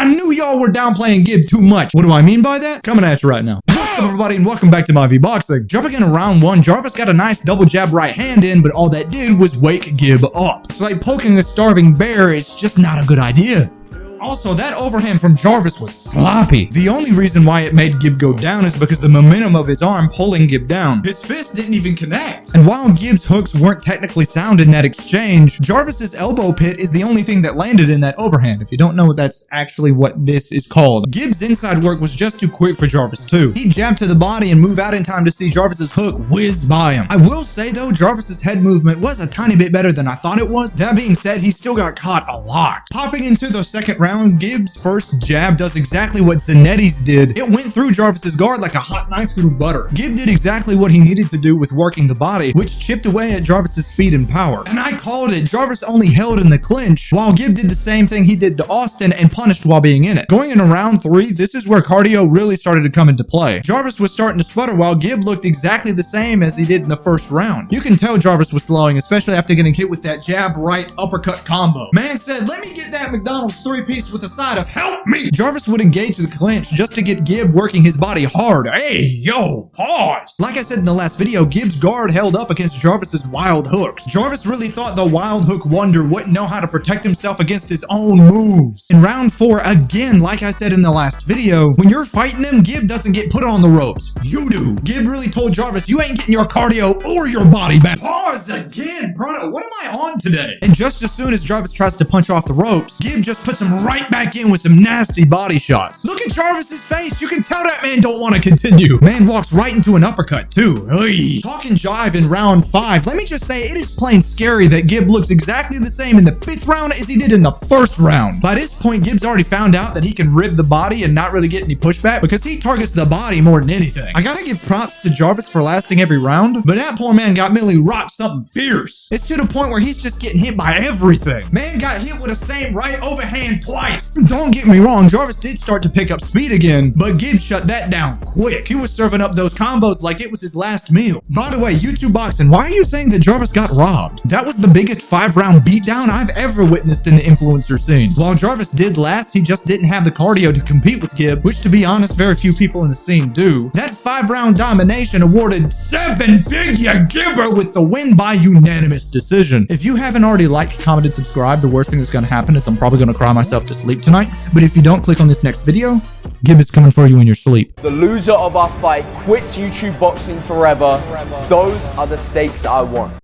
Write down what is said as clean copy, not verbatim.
knew y'all were downplaying Gib too much. What do I mean by that? Coming at you right now. What's up, everybody, and welcome back to my VBoxing. Jumping into round one, Jarvis got a nice double jab right hand in, but all that did was wake Gib up. It's like poking a starving bear. It's just not a good idea. Also, that overhand from Jarvis was sloppy. The only reason why it made Gib go down is because the momentum of his arm pulling Gib down. His fist didn't even connect. And while Gib's hooks weren't technically sound in that exchange, Jarvis's elbow pit is the only thing that landed in that overhand. If you don't know, that's actually what this is called. Gib's inside work was just too quick for Jarvis too. He jabbed to the body and moved out in time to see Jarvis's hook whiz by him. I will say though, Jarvis's head movement was a tiny bit better than I thought it was. That being said, he still got caught a lot. Popping into the second round, Gib's first jab does exactly what Zanetti's did. It went through Jarvis's guard like a hot knife through butter. Gib did exactly what he needed to do with working the body, which chipped away at Jarvis's speed and power. And I called it. Jarvis only held in the clinch, while Gib did the same thing he did to Austin and punished while being in it. Going into round three, this is where cardio really started to come into play. Jarvis was starting to sputter while Gib looked exactly the same as he did in the first round. You can tell Jarvis was slowing, especially after getting hit with that jab right uppercut combo. Man said, "Let me get that McDonald's three-piece with a side of help me." Jarvis would engage the clinch just to get Gib working his body hard. Hey, yo, pause. Like I said in the last video, Gib's guard held up against Jarvis's wild hooks. Jarvis really thought the wild hook wonder wouldn't know how to protect himself against his own moves. In round four, again, like I said in the last video, when you're fighting him, Gib doesn't get put on the ropes. You do. Gib really told Jarvis, you ain't getting your cardio or your body back. Pause again, bro. What am I on today? And just as soon as Jarvis tries to punch off the ropes, Gib just puts him right back in with some nasty body shots. Look at Jarvis's face. You can tell that man don't want to continue. Man walks right into an uppercut too. Oy. Talking jive in round five, let me just say it is plain scary that Gib looks exactly the same in the fifth round as he did in the first round. By this point, Gib's already found out that he can rib the body and not really get any pushback because he targets the body more than anything. I gotta give props to Jarvis for lasting every round, but that poor man got Millie rocked something fierce. It's to the point where he's just getting hit by everything. Man got hit with the same right overhand twice. Don't get me wrong, Jarvis did start to pick up speed again, but Gib shut that down quick. He was serving up those combos like it was his last meal. By the way, OUTBOXED, why are you saying that Jarvis got robbed? That was the biggest 5-round beatdown I've ever witnessed in the influencer scene. While Jarvis did last, he just didn't have the cardio to compete with Gib, which to be honest, very few people in the scene do. That 5-round domination awarded 7-figure Gibber with the win by unanimous decision. If you haven't already liked, commented, subscribed, the worst thing that's gonna happen is I'm probably gonna cry myself to sleep tonight. But if you don't click on this next video, Gib is coming for you in your sleep. The loser of our fight quits YouTube boxing forever. Those are the stakes I want.